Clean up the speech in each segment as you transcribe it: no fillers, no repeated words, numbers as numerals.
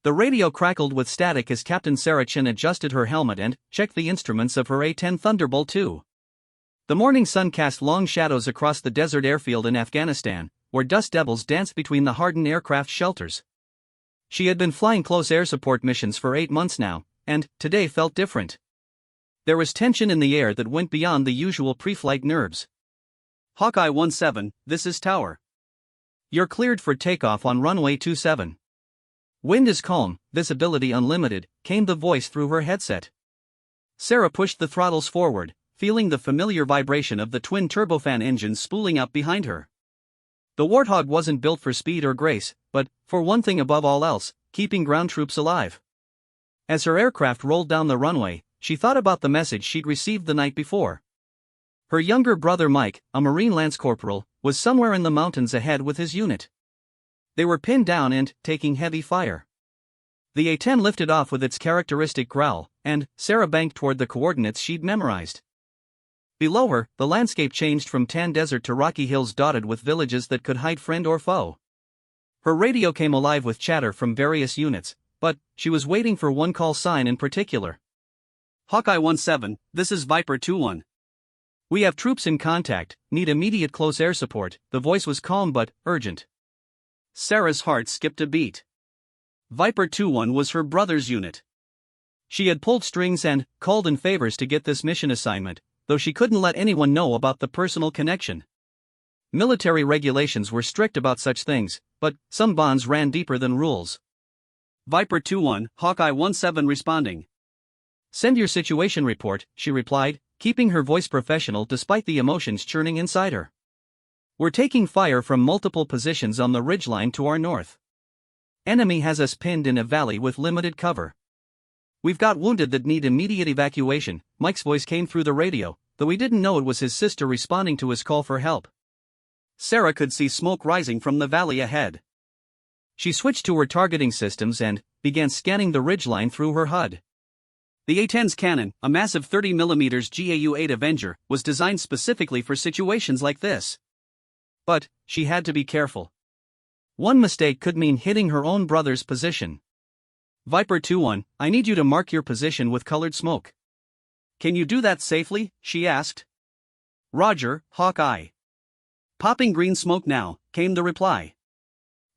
The radio crackled with static as Captain Sarah Chin adjusted her helmet and checked the instruments of her A-10 Thunderbolt II. The morning sun cast long shadows across the desert airfield in Afghanistan, where dust devils danced between the hardened aircraft shelters. She had been flying close air support missions for 8 months now, and today felt different. There was tension in the air that went beyond the usual pre-flight nerves. Hawkeye 17, this is Tower. You're cleared for takeoff on runway 27. Wind is calm, visibility unlimited, came the voice through her headset. Sarah pushed the throttles forward, feeling the familiar vibration of the twin turbofan engines spooling up behind her. The Warthog wasn't built for speed or grace, but, for one thing above all else, keeping ground troops alive. As her aircraft rolled down the runway, she thought about the message she'd received the night before. Her younger brother Mike, a Marine Lance Corporal, was somewhere in the mountains ahead with his unit. They were pinned down and taking heavy fire. The A-10 lifted off with its characteristic growl, and Sarah banked toward the coordinates she'd memorized. Below her, the landscape changed from tan desert to rocky hills dotted with villages that could hide friend or foe. Her radio came alive with chatter from various units, but she was waiting for one call sign in particular. Hawkeye 17, this is Viper 21. We have troops in contact, need immediate close air support. The voice was calm but urgent. Sarah's heart skipped a beat. Viper 21 was her brother's unit. She had pulled strings and called in favors to get this mission assignment, though she couldn't let anyone know about the personal connection. Military regulations were strict about such things, but some bonds ran deeper than rules. Viper 21, Hawkeye 17 responding. Send your situation report, she replied, keeping her voice professional despite the emotions churning inside her. We're taking fire from multiple positions on the ridgeline to our north. Enemy has us pinned in a valley with limited cover. We've got wounded that need immediate evacuation. Mike's voice came through the radio, though he didn't know it was his sister responding to his call for help. Sarah could see smoke rising from the valley ahead. She switched to her targeting systems and began scanning the ridgeline through her HUD. The A-10's cannon, a massive 30mm GAU-8 Avenger, was designed specifically for situations like this. But she had to be careful. One mistake could mean hitting her own brother's position. Viper 21, I need you to mark your position with colored smoke. Can you do that safely? She asked. Roger, Hawkeye. Popping green smoke now, came the reply.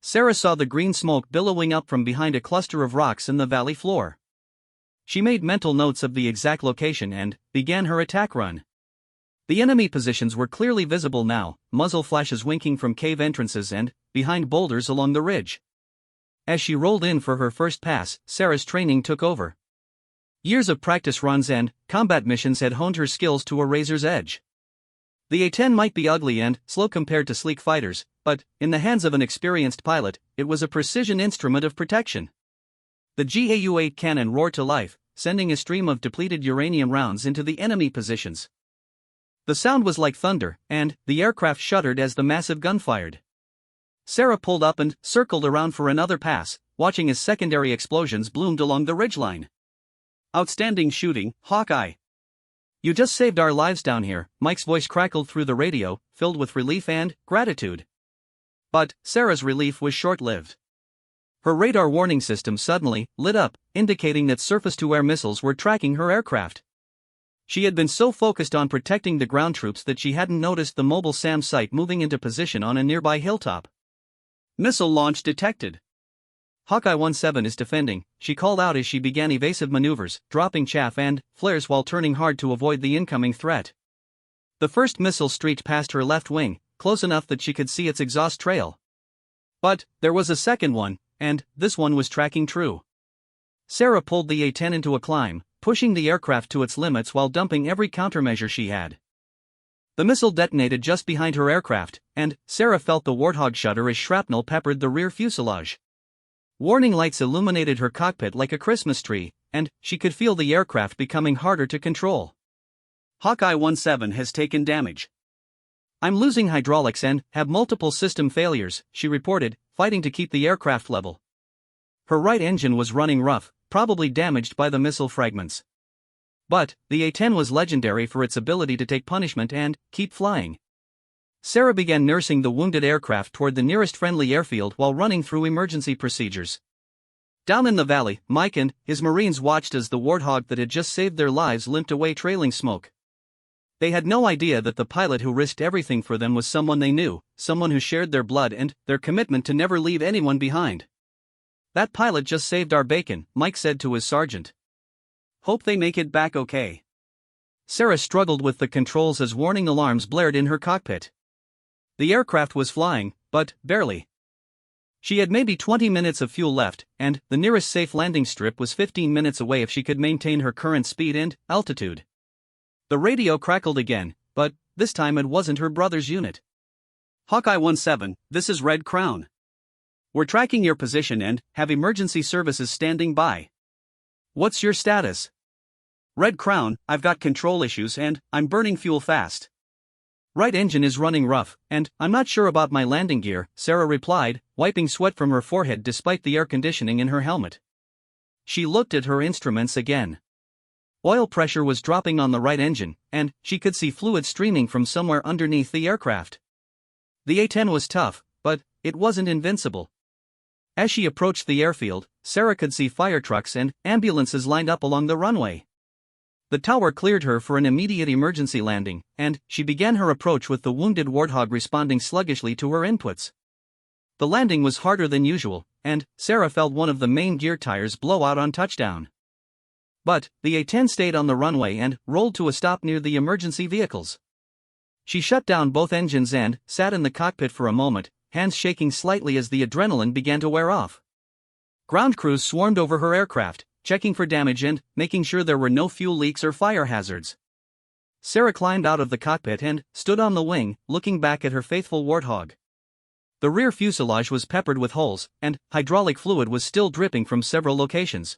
Sarah saw the green smoke billowing up from behind a cluster of rocks in the valley floor. She made mental notes of the exact location and began her attack run. The enemy positions were clearly visible now, muzzle flashes winking from cave entrances and behind boulders along the ridge. As she rolled in for her first pass, Sarah's training took over. Years of practice runs and combat missions had honed her skills to a razor's edge. The A-10 might be ugly and slow compared to sleek fighters, but in the hands of an experienced pilot, it was a precision instrument of protection. The GAU-8 cannon roared to life, sending a stream of depleted uranium rounds into the enemy positions. The sound was like thunder, and the aircraft shuddered as the massive gun fired. Sarah pulled up and circled around for another pass, watching as secondary explosions bloomed along the ridgeline. Outstanding shooting, Hawkeye. You just saved our lives down here, Mike's voice crackled through the radio, filled with relief and gratitude. But Sarah's relief was short-lived. Her radar warning system suddenly lit up, indicating that surface-to-air missiles were tracking her aircraft. She had been so focused on protecting the ground troops that she hadn't noticed the mobile SAM site moving into position on a nearby hilltop. Missile launch detected. Hawkeye 17 is defending, she called out as she began evasive maneuvers, dropping chaff and flares while turning hard to avoid the incoming threat. The first missile streaked past her left wing, close enough that she could see its exhaust trail. But there was a second one, and this one was tracking true. Sarah pulled the A-10 into a climb, pushing the aircraft to its limits while dumping every countermeasure she had. The missile detonated just behind her aircraft, and Sarah felt the Warthog shudder as shrapnel peppered the rear fuselage. Warning lights illuminated her cockpit like a Christmas tree, and she could feel the aircraft becoming harder to control. Hawkeye 17 has taken damage. I'm losing hydraulics and have multiple system failures, she reported, fighting to keep the aircraft level. Her right engine was running rough, probably damaged by the missile fragments. But the A-10 was legendary for its ability to take punishment and keep flying. Sarah began nursing the wounded aircraft toward the nearest friendly airfield while running through emergency procedures. Down in the valley, Mike and his Marines watched as the Warthog that had just saved their lives limped away trailing smoke. They had no idea that the pilot who risked everything for them was someone they knew, someone who shared their blood and their commitment to never leave anyone behind. "That pilot just saved our bacon," Mike said to his sergeant. "Hope they make it back okay." Sarah struggled with the controls as warning alarms blared in her cockpit. The aircraft was flying, but barely. She had maybe 20 minutes of fuel left, and the nearest safe landing strip was 15 minutes away if she could maintain her current speed and altitude. The radio crackled again, but this time it wasn't her brother's unit. "Hawkeye 17, this is Red Crown. We're tracking your position and have emergency services standing by. What's your status?" "Red Crown, I've got control issues and I'm burning fuel fast. "Right engine is running rough, and I'm not sure about my landing gear," Sarah replied, wiping sweat from her forehead despite the air conditioning in her helmet. She looked at her instruments again. Oil pressure was dropping on the right engine, and she could see fluid streaming from somewhere underneath the aircraft. The A-10 was tough, but it wasn't invincible. As she approached the airfield, Sarah could see fire trucks and ambulances lined up along the runway. The tower cleared her for an immediate emergency landing, and she began her approach with the wounded Warthog responding sluggishly to her inputs. The landing was harder than usual, and Sarah felt one of the main gear tires blow out on touchdown. But the A-10 stayed on the runway and rolled to a stop near the emergency vehicles. She shut down both engines and sat in the cockpit for a moment, hands shaking slightly as the adrenaline began to wear off. Ground crews swarmed over her aircraft, checking for damage and making sure there were no fuel leaks or fire hazards. Sarah climbed out of the cockpit and stood on the wing, looking back at her faithful Warthog. The rear fuselage was peppered with holes, and hydraulic fluid was still dripping from several locations.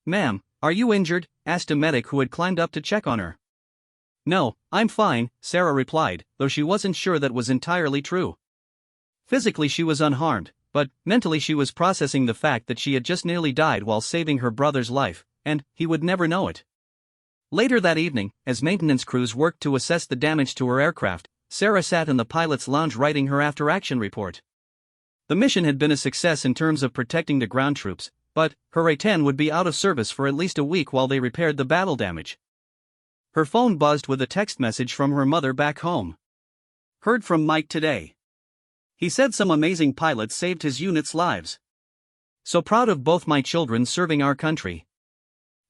"Ma'am, are you injured?" asked a medic who had climbed up to check on her. "No, I'm fine," Sarah replied, though she wasn't sure that was entirely true. Physically she was unharmed, but mentally she was processing the fact that she had just nearly died while saving her brother's life, and he would never know it. Later that evening, as maintenance crews worked to assess the damage to her aircraft, Sarah sat in the pilot's lounge writing her after-action report. The mission had been a success in terms of protecting the ground troops, but her A-10 would be out of service for at least a week while they repaired the battle damage. Her phone buzzed with a text message from her mother back home. "Heard from Mike today. He said some amazing pilots saved his unit's lives. So proud of both my children serving our country."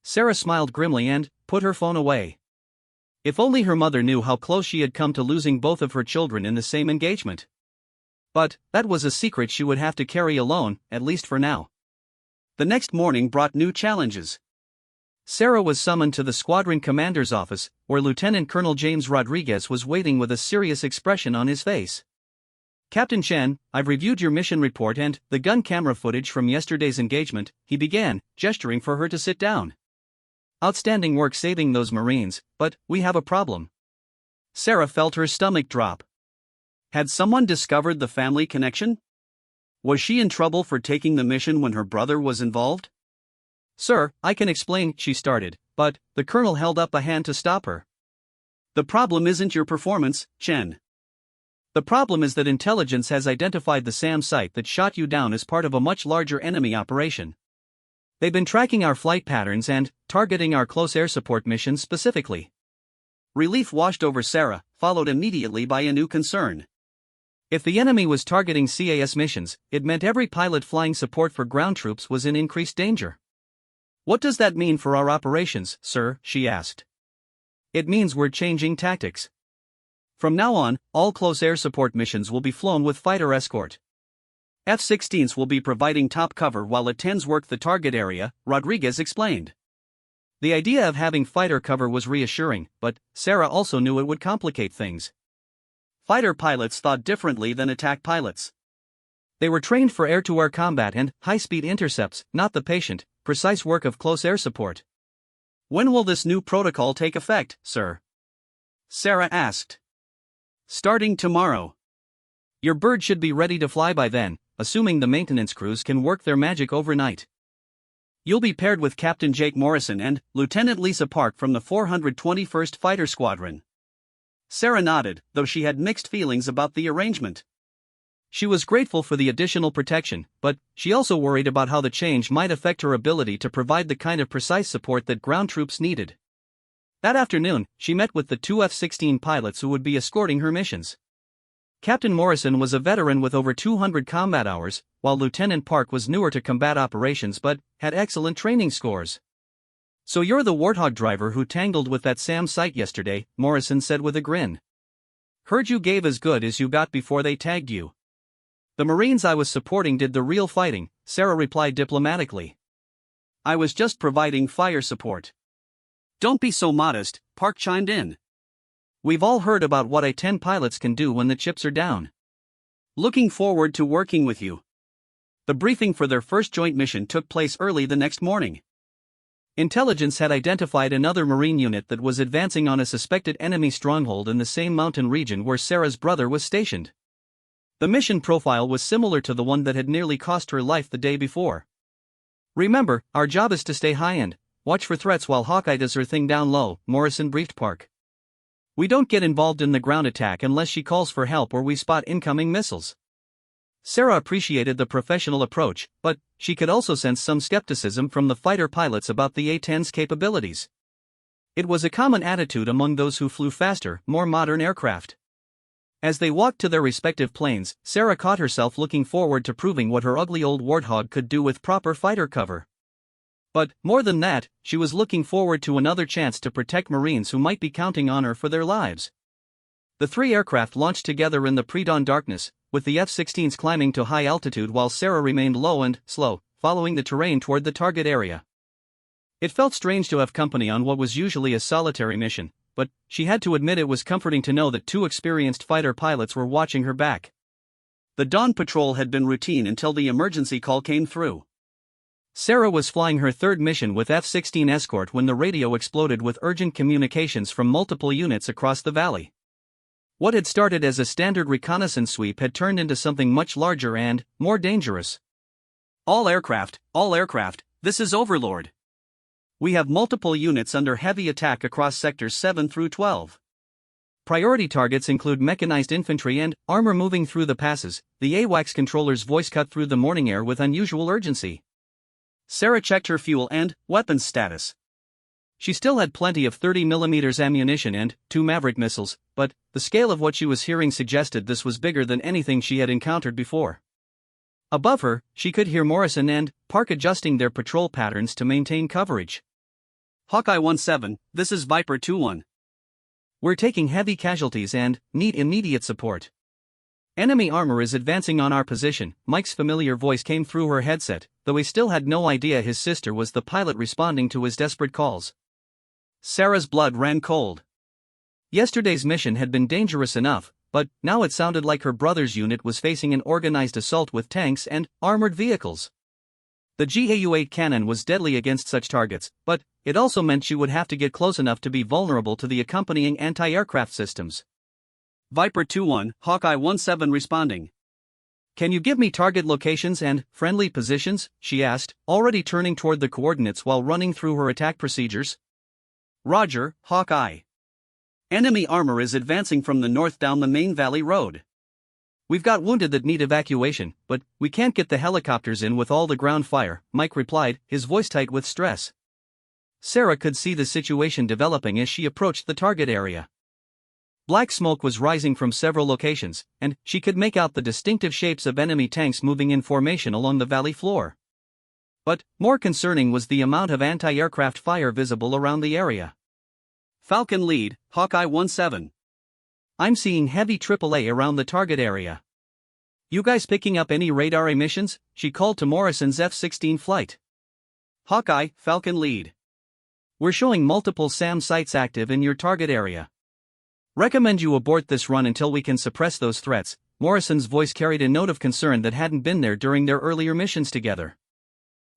Sarah smiled grimly and put her phone away. If only her mother knew how close she had come to losing both of her children in the same engagement. But that was a secret she would have to carry alone, at least for now. The next morning brought new challenges. Sarah was summoned to the squadron commander's office, where Lieutenant Colonel James Rodriguez was waiting with a serious expression on his face. "Captain Chen, I've reviewed your mission report and the gun camera footage from yesterday's engagement," he began, gesturing for her to sit down. "Outstanding work saving those Marines, but we have a problem." Sarah felt her stomach drop. Had someone discovered the family connection? Was she in trouble for taking the mission when her brother was involved? "Sir, I can explain," she started, but the colonel held up a hand to stop her. "The problem isn't your performance, Chen. The problem is that intelligence has identified the SAM site that shot you down as part of a much larger enemy operation. They've been tracking our flight patterns and targeting our close air support missions specifically." Relief washed over Sarah, followed immediately by a new concern. If the enemy was targeting CAS missions, it meant every pilot flying support for ground troops was in increased danger. "What does that mean for our operations, sir?" she asked. "It means we're changing tactics. From now on, all close air support missions will be flown with fighter escort. F-16s will be providing top cover while A-10s work the target area," Rodriguez explained. The idea of having fighter cover was reassuring, but Sarah also knew it would complicate things. Fighter pilots thought differently than attack pilots. They were trained for air-to-air combat and high-speed intercepts, not the patient, precise work of close air support. "When will this new protocol take effect, sir?" Sarah asked. "Starting tomorrow. Your bird should be ready to fly by then, assuming the maintenance crews can work their magic overnight. You'll be paired with Captain Jake Morrison and Lieutenant Lisa Park from the 421st Fighter Squadron." Sarah nodded, though she had mixed feelings about the arrangement. She was grateful for the additional protection, but she also worried about how the change might affect her ability to provide the kind of precise support that ground troops needed. That afternoon, she met with the two F-16 pilots who would be escorting her missions. Captain Morrison was a veteran with over 200 combat hours, while Lieutenant Park was newer to combat operations but had excellent training scores. "So you're the Warthog driver who tangled with that SAM site yesterday," Morrison said with a grin. "Heard you gave as good as you got before they tagged you." "The Marines I was supporting did the real fighting," Sarah replied diplomatically. "I was just providing fire support." "Don't be so modest," Park chimed in. "We've all heard about what A-10 pilots can do when the chips are down." "Looking forward to working with you." The briefing for their first joint mission took place early the next morning. Intelligence had identified another Marine unit that was advancing on a suspected enemy stronghold in the same mountain region where Sarah's brother was stationed. The mission profile was similar to the one that had nearly cost her life the day before. "Remember, our job is to stay high-end, watch for threats while Hawkeye does her thing down low," Morrison briefed Park. "We don't get involved in the ground attack unless she calls for help or we spot incoming missiles." Sarah appreciated the professional approach, but she could also sense some skepticism from the fighter pilots about the A-10's capabilities. It was a common attitude among those who flew faster, more modern aircraft. As they walked to their respective planes, Sarah caught herself looking forward to proving what her ugly old Warthog could do with proper fighter cover. But, more than that, she was looking forward to another chance to protect Marines who might be counting on her for their lives. The three aircraft launched together in the pre-dawn darkness, with the F-16s climbing to high altitude while Sarah remained low and slow, following the terrain toward the target area. It felt strange to have company on what was usually a solitary mission, but she had to admit it was comforting to know that two experienced fighter pilots were watching her back. The dawn patrol had been routine until the emergency call came through. Sarah was flying her third mission with F-16 Escort when the radio exploded with urgent communications from multiple units across the valley. What had started as a standard reconnaissance sweep had turned into something much larger and more dangerous. All aircraft, this is Overlord. We have multiple units under heavy attack across sectors 7 through 12. Priority targets include mechanized infantry and armor moving through the passes," the AWACS controller's voice cut through the morning air with unusual urgency. Sarah checked her fuel and weapons status. She still had plenty of 30mm ammunition and 2 Maverick missiles, but the scale of what she was hearing suggested this was bigger than anything she had encountered before. Above her, she could hear Morrison and Park adjusting their patrol patterns to maintain coverage. "Hawkeye 1-7, this is Viper 2-1. We're taking heavy casualties and need immediate support. Enemy armor is advancing on our position," Mike's familiar voice came through her headset, though he still had no idea his sister was the pilot responding to his desperate calls. Sarah's blood ran cold. Yesterday's mission had been dangerous enough, but now it sounded like her brother's unit was facing an organized assault with tanks and armored vehicles. The GAU-8 cannon was deadly against such targets, but it also meant she would have to get close enough to be vulnerable to the accompanying anti-aircraft systems. Viper 2-1, Hawkeye 1-7 responding. "Can you give me target locations and friendly positions?" she asked, already turning toward the coordinates while running through her attack procedures. "Roger, Hawkeye. Enemy armor is advancing from the north down the main valley road. We've got wounded that need evacuation, but we can't get the helicopters in with all the ground fire," Mike replied, his voice tight with stress. Sarah could see the situation developing as she approached the target area. Black smoke was rising from several locations, and she could make out the distinctive shapes of enemy tanks moving in formation along the valley floor. But more concerning was the amount of anti-aircraft fire visible around the area. "Falcon lead, Hawkeye 1-7. I'm seeing heavy AAA around the target area. You guys picking up any radar emissions?" she called to Morrison's F-16 flight. "Hawkeye, Falcon lead. We're showing multiple SAM sites active in your target area. Recommend you abort this run until we can suppress those threats." Morrison's voice carried a note of concern that hadn't been there during their earlier missions together.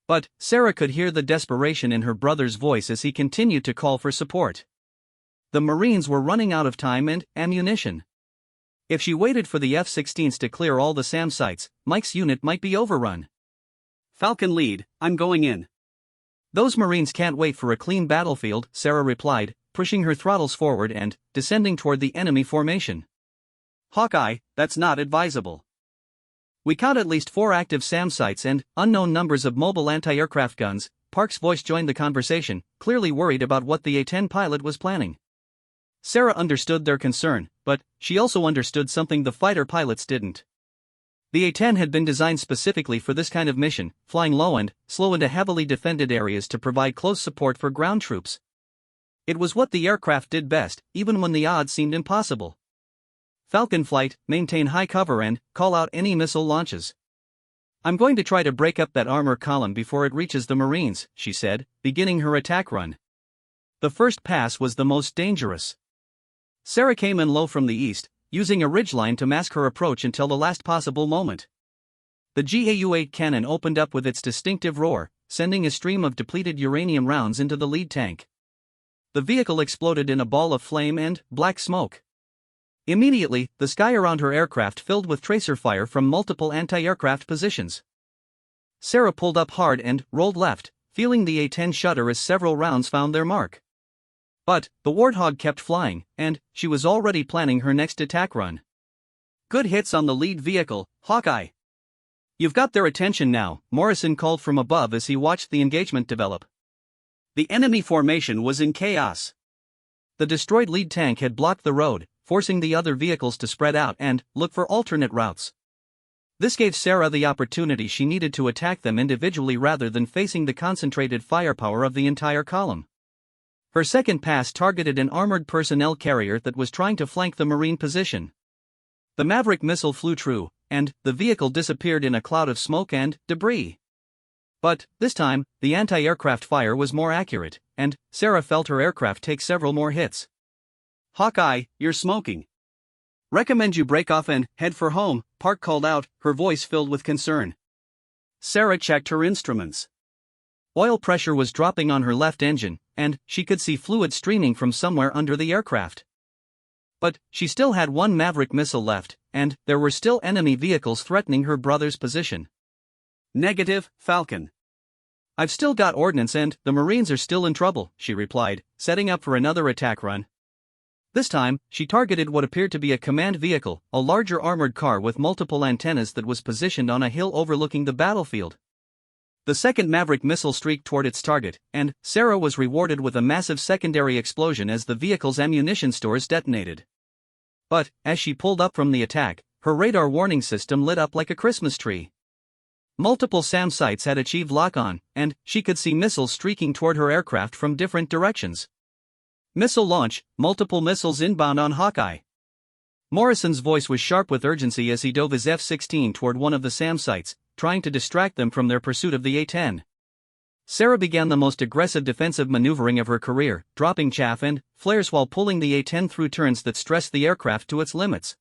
But Sarah could hear the desperation in her brother's voice as he continued to call for support. The Marines were running out of time and ammunition. If she waited for the F-16s to clear all the SAM sites, Mike's unit might be overrun. "Falcon lead, I'm going in." "Those Marines can't wait for a clean battlefield," Sarah replied, pushing her throttles forward and descending toward the enemy formation. "Hawkeye, that's not advisable. We count at least 4 active SAM sites and unknown numbers of mobile anti-aircraft guns. Park's voice joined the conversation, clearly worried about what the A-10 pilot was planning. Sarah understood their concern, but she also understood something the fighter pilots didn't. The A-10 had been designed specifically for this kind of mission, flying low and slow into heavily defended areas to provide close support for ground troops. It was what the aircraft did best, even when the odds seemed impossible. Falcon flight, maintain high cover and call out any missile launches. I'm going to try to break up that armor column before it reaches the Marines, she said, beginning her attack run. The first pass was the most dangerous. Sarah came in low from the east, using a ridgeline to mask her approach until the last possible moment. The GAU-8 cannon opened up with its distinctive roar, sending a stream of depleted uranium rounds into the lead tank. The vehicle exploded in a ball of flame and black smoke. Immediately, the sky around her aircraft filled with tracer fire from multiple anti-aircraft positions. Sarah pulled up hard and rolled left, feeling the A-10 shudder as several rounds found their mark. But the Warthog kept flying, and she was already planning her next attack run. Good hits on the lead vehicle, Hawkeye. You've got their attention now, Morrison called from above as he watched the engagement develop. The enemy formation was in chaos. The destroyed lead tank had blocked the road, forcing the other vehicles to spread out and look for alternate routes. This gave Sarah the opportunity she needed to attack them individually rather than facing the concentrated firepower of the entire column. Her second pass targeted an armored personnel carrier that was trying to flank the Marine position. The Maverick missile flew true, and the vehicle disappeared in a cloud of smoke and debris. But, this time, the anti-aircraft fire was more accurate, and Sarah felt her aircraft take several more hits. Hawkeye, you're smoking. Recommend you break off and head for home, Park called out, her voice filled with concern. Sarah checked her instruments. Oil pressure was dropping on her left engine, and she could see fluid streaming from somewhere under the aircraft. But she still had one Maverick missile left, and there were still enemy vehicles threatening her brother's position. Negative, Falcon. I've still got ordnance and the Marines are still in trouble, she replied, setting up for another attack run. This time, she targeted what appeared to be a command vehicle, a larger armored car with multiple antennas that was positioned on a hill overlooking the battlefield. The second Maverick missile streaked toward its target, and Sarah was rewarded with a massive secondary explosion as the vehicle's ammunition stores detonated. But, as she pulled up from the attack, her radar warning system lit up like a Christmas tree. Multiple SAM sites had achieved lock-on, and she could see missiles streaking toward her aircraft from different directions. Missile launch, multiple missiles inbound on Hawkeye. Morrison's voice was sharp with urgency as he dove his F-16 toward one of the SAM sites, trying to distract them from their pursuit of the A-10. Sarah began the most aggressive defensive maneuvering of her career, dropping chaff and flares while pulling the A-10 through turns that stressed the aircraft to its limits.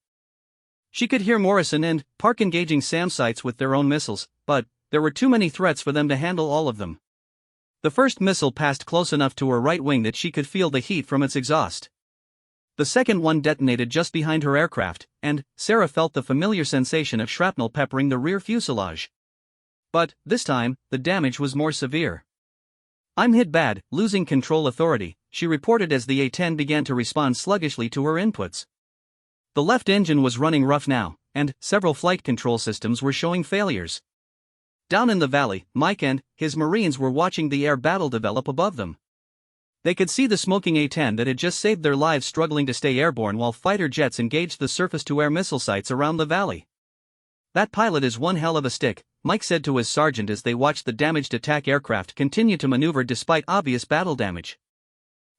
She could hear Morrison and Park engaging SAM sites with their own missiles, but there were too many threats for them to handle all of them. The first missile passed close enough to her right wing that she could feel the heat from its exhaust. The second one detonated just behind her aircraft, and Sarah felt the familiar sensation of shrapnel peppering the rear fuselage. But, this time, the damage was more severe. I'm hit bad, losing control authority, she reported as the A-10 began to respond sluggishly to her inputs. The left engine was running rough now, and several flight control systems were showing failures. Down in the valley, Mike and his Marines were watching the air battle develop above them. They could see the smoking A-10 that had just saved their lives struggling to stay airborne while fighter jets engaged the surface-to-air missile sites around the valley. That pilot is one hell of a stick, Mike said to his sergeant as they watched the damaged attack aircraft continue to maneuver despite obvious battle damage.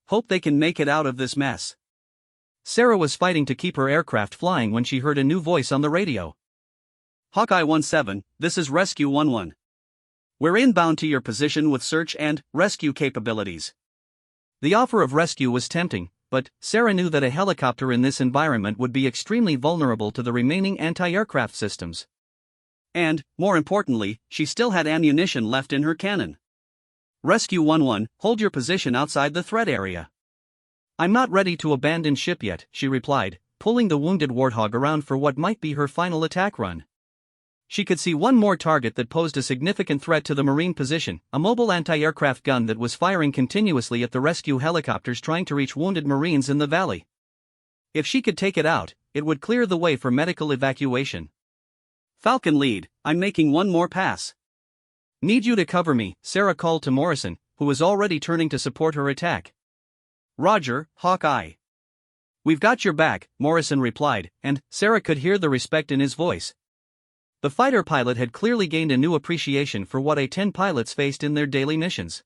Hope they can make it out of this mess. Sarah was fighting to keep her aircraft flying when she heard a new voice on the radio. Hawkeye 17, this is Rescue 11. We're inbound to your position with search and rescue capabilities. The offer of rescue was tempting, but Sarah knew that a helicopter in this environment would be extremely vulnerable to the remaining anti-aircraft systems. And, more importantly, she still had ammunition left in her cannon. Rescue 11, hold your position outside the threat area. I'm not ready to abandon ship yet, she replied, pulling the wounded Warthog around for what might be her final attack run. She could see one more target that posed a significant threat to the Marine position, a mobile anti-aircraft gun that was firing continuously at the rescue helicopters trying to reach wounded Marines in the valley. If she could take it out, it would clear the way for medical evacuation. Falcon lead, I'm making one more pass. Need you to cover me, Sarah called to Morrison, who was already turning to support her attack. Roger, Hawkeye. We've got your back, Morrison replied, and Sarah could hear the respect in his voice. The fighter pilot had clearly gained a new appreciation for what A-10 pilots faced in their daily missions.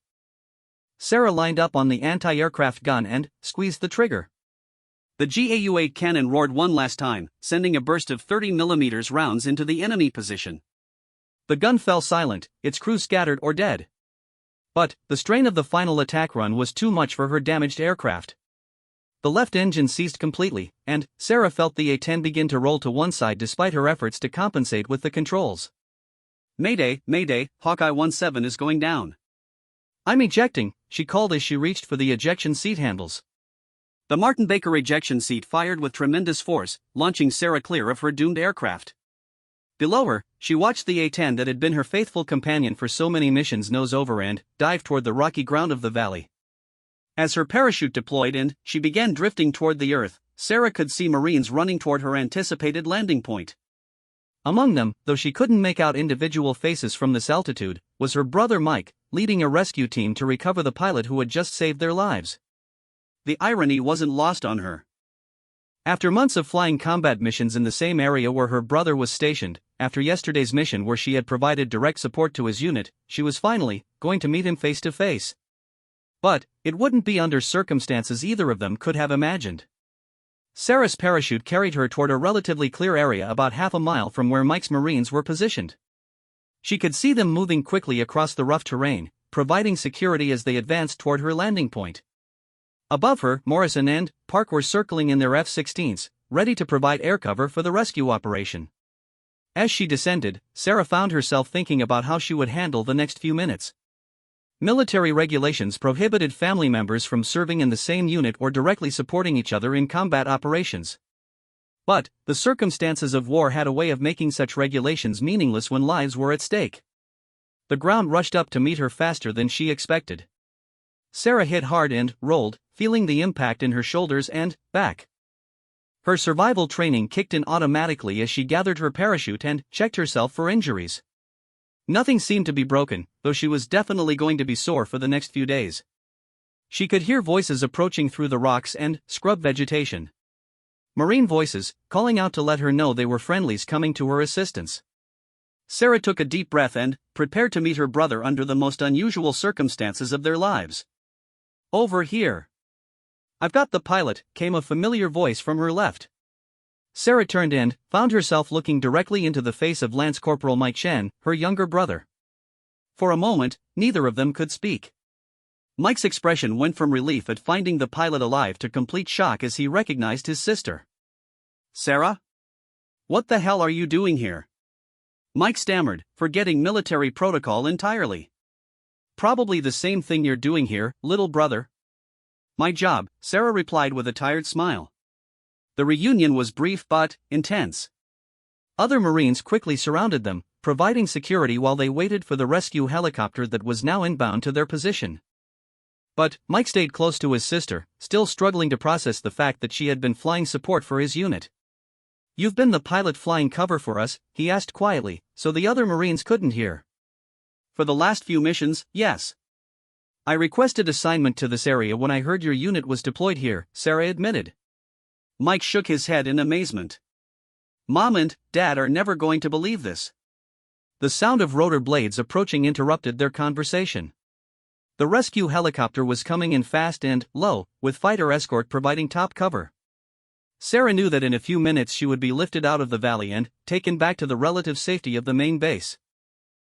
Sarah lined up on the anti-aircraft gun and squeezed the trigger. The GAU-8 cannon roared one last time, sending a burst of 30mm rounds into the enemy position. The gun fell silent, its crew scattered or dead. But the strain of the final attack run was too much for her damaged aircraft. The left engine seized completely, and Sarah felt the A-10 begin to roll to one side despite her efforts to compensate with the controls. Mayday, Mayday, Hawkeye 17 is going down. I'm ejecting, she called as she reached for the ejection seat handles. The Martin Baker ejection seat fired with tremendous force, launching Sarah clear of her doomed aircraft. Below her, she watched the A-10 that had been her faithful companion for so many missions nose over and dive toward the rocky ground of the valley. As her parachute deployed and she began drifting toward the earth, Sarah could see Marines running toward her anticipated landing point. Among them, though she couldn't make out individual faces from this altitude, was her brother Mike, leading a rescue team to recover the pilot who had just saved their lives. The irony wasn't lost on her. After months of flying combat missions in the same area where her brother was stationed, after yesterday's mission where she had provided direct support to his unit, she was finally going to meet him face to face. But it wouldn't be under circumstances either of them could have imagined. Sarah's parachute carried her toward a relatively clear area about half a mile from where Mike's Marines were positioned. She could see them moving quickly across the rough terrain, providing security as they advanced toward her landing point. Above her, Morrison and Park were circling in their F-16s, ready to provide air cover for the rescue operation. As she descended, Sarah found herself thinking about how she would handle the next few minutes. Military regulations prohibited family members from serving in the same unit or directly supporting each other in combat operations. But the circumstances of war had a way of making such regulations meaningless when lives were at stake. The ground rushed up to meet her faster than she expected. Sarah hit hard and rolled, feeling the impact in her shoulders and back. Her survival training kicked in automatically as she gathered her parachute and checked herself for injuries. Nothing seemed to be broken, though she was definitely going to be sore for the next few days. She could hear voices approaching through the rocks and scrub vegetation. Marine voices, calling out to let her know they were friendlies coming to her assistance. Sarah took a deep breath and prepared to meet her brother under the most unusual circumstances of their lives. Over here. I've got the pilot, came a familiar voice from her left. Sarah turned and found herself looking directly into the face of Lance Corporal Mike Shen, her younger brother. For a moment, neither of them could speak. Mike's expression went from relief at finding the pilot alive to complete shock as he recognized his sister. Sarah? What the hell are you doing here? Mike stammered, forgetting military protocol entirely. Probably the same thing you're doing here, little brother. My job, Sarah replied with a tired smile. The reunion was brief but intense. Other Marines quickly surrounded them, providing security while they waited for the rescue helicopter that was now inbound to their position. But Mike stayed close to his sister, still struggling to process the fact that she had been flying support for his unit. You've been the pilot flying cover for us, he asked quietly, so the other Marines couldn't hear. For the last few missions, yes. I requested assignment to this area when I heard your unit was deployed here, Sarah admitted. Mike shook his head in amazement. Mom and Dad are never going to believe this. The sound of rotor blades approaching interrupted their conversation. The rescue helicopter was coming in fast and low, with fighter escort providing top cover. Sarah knew that in a few minutes she would be lifted out of the valley and taken back to the relative safety of the main base.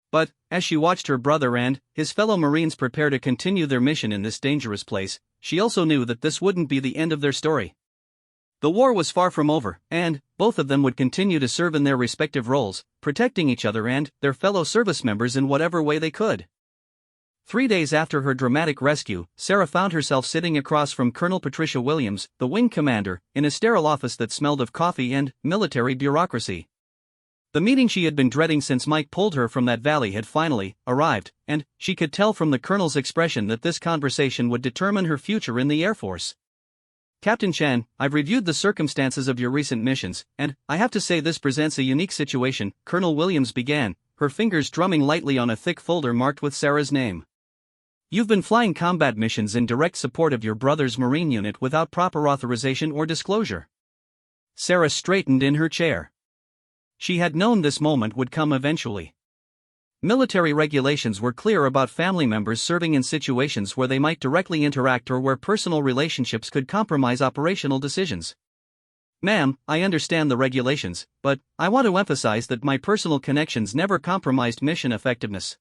But, as she watched her brother and his fellow Marines prepare to continue their mission in this dangerous place, she also knew that this wouldn't be the end of their story. The war was far from over, and both of them would continue to serve in their respective roles, protecting each other and their fellow service members in whatever way they could. 3 days after her dramatic rescue, Sarah found herself sitting across from Colonel Patricia Williams, the wing commander, in a sterile office that smelled of coffee and military bureaucracy. The meeting she had been dreading since Mike pulled her from that valley had finally arrived, and she could tell from the colonel's expression that this conversation would determine her future in the Air Force. Captain Chan, I've reviewed the circumstances of your recent missions, and I have to say this presents a unique situation, Colonel Williams began, her fingers drumming lightly on a thick folder marked with Sarah's name. You've been flying combat missions in direct support of your brother's Marine unit without proper authorization or disclosure. Sarah straightened in her chair. She had known this moment would come eventually. Military regulations were clear about family members serving in situations where they might directly interact or where personal relationships could compromise operational decisions. Ma'am, I understand the regulations, but I want to emphasize that my personal connections never compromised mission effectiveness.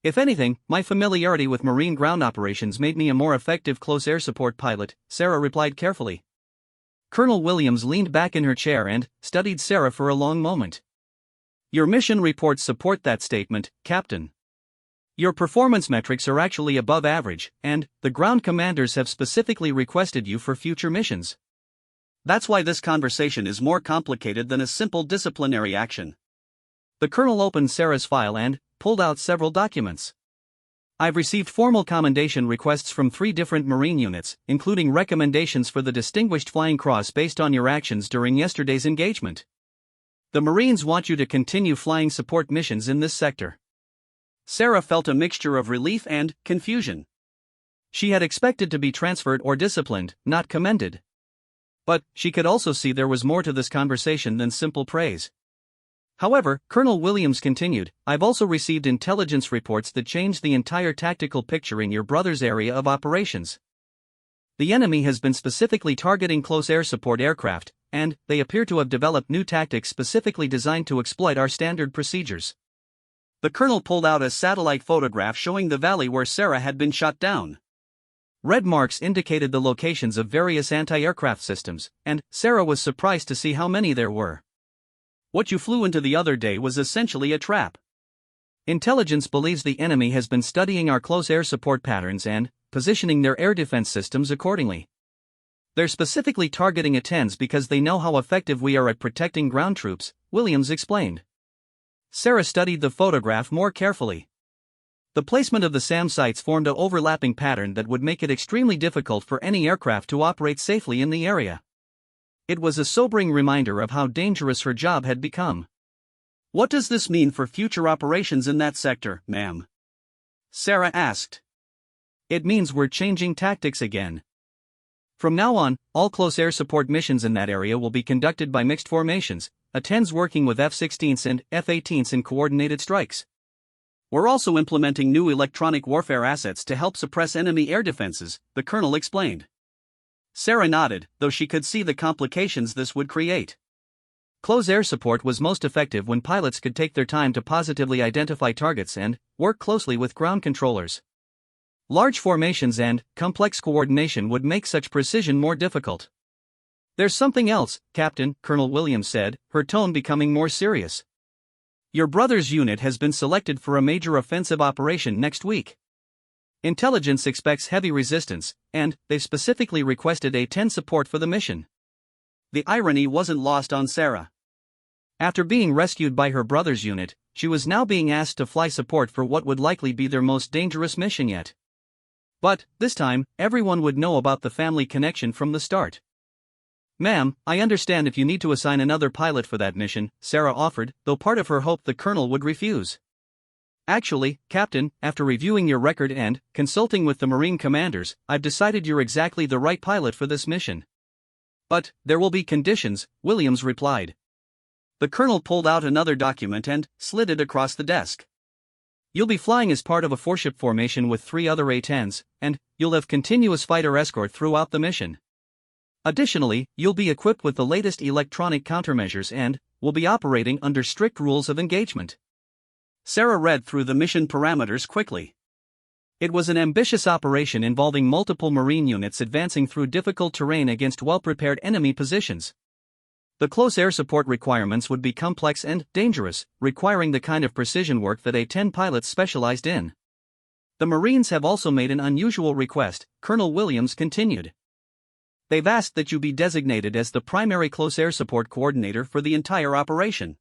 If anything, my familiarity with Marine ground operations made me a more effective close air support pilot, Sarah replied carefully. Colonel Williams leaned back in her chair and studied Sarah for a long moment. Your mission reports support that statement, Captain. Your performance metrics are actually above average, and the ground commanders have specifically requested you for future missions. That's why this conversation is more complicated than a simple disciplinary action. The colonel opened Sarah's file and pulled out several documents. I've received formal commendation requests from 3 different Marine units, including recommendations for the Distinguished Flying Cross based on your actions during yesterday's engagement. The Marines want you to continue flying support missions in this sector. Sarah felt a mixture of relief and confusion. She had expected to be transferred or disciplined, not commended. But she could also see there was more to this conversation than simple praise. However, Colonel Williams continued, I've also received intelligence reports that change the entire tactical picture in your brother's area of operations. The enemy has been specifically targeting close air support aircraft, and they appear to have developed new tactics specifically designed to exploit our standard procedures. The colonel pulled out a satellite photograph showing the valley where Sarah had been shot down. Red marks indicated the locations of various anti-aircraft systems, and Sarah was surprised to see how many there were. What you flew into the other day was essentially a trap. Intelligence believes the enemy has been studying our close air support patterns and positioning their air defense systems accordingly. They're specifically targeting A-10s because they know how effective we are at protecting ground troops, Williams explained. Sarah studied the photograph more carefully. The placement of the SAM sites formed an overlapping pattern that would make it extremely difficult for any aircraft to operate safely in the area. It was a sobering reminder of how dangerous her job had become. What does this mean for future operations in that sector, ma'am? Sarah asked. It means we're changing tactics again. From now on, all close air support missions in that area will be conducted by mixed formations, A-10s working with F-16s and F-18s in coordinated strikes. We're also implementing new electronic warfare assets to help suppress enemy air defenses, the colonel explained. Sarah nodded, though she could see the complications this would create. Close air support was most effective when pilots could take their time to positively identify targets and work closely with ground controllers. Large formations and complex coordination would make such precision more difficult. There's something else, Captain, Colonel Williams said, her tone becoming more serious. Your brother's unit has been selected for a major offensive operation next week. Intelligence expects heavy resistance, and they've specifically requested A-10 support for the mission. The irony wasn't lost on Sarah. After being rescued by her brother's unit, she was now being asked to fly support for what would likely be their most dangerous mission yet. But, this time, everyone would know about the family connection from the start. Ma'am, I understand if you need to assign another pilot for that mission, Sarah offered, though part of her hoped the colonel would refuse. Actually, Captain, after reviewing your record and consulting with the Marine commanders, I've decided you're exactly the right pilot for this mission. But there will be conditions, Williams replied. The colonel pulled out another document and slid it across the desk. You'll be flying as part of a 4-ship formation with 3 other A-10s, and you'll have continuous fighter escort throughout the mission. Additionally, you'll be equipped with the latest electronic countermeasures and will be operating under strict rules of engagement. Sarah read through the mission parameters quickly. It was an ambitious operation involving multiple Marine units advancing through difficult terrain against well-prepared enemy positions. The close air support requirements would be complex and dangerous, requiring the kind of precision work that A-10 pilots specialized in. The Marines have also made an unusual request, Colonel Williams continued. They've asked that you be designated as the primary close air support coordinator for the entire operation.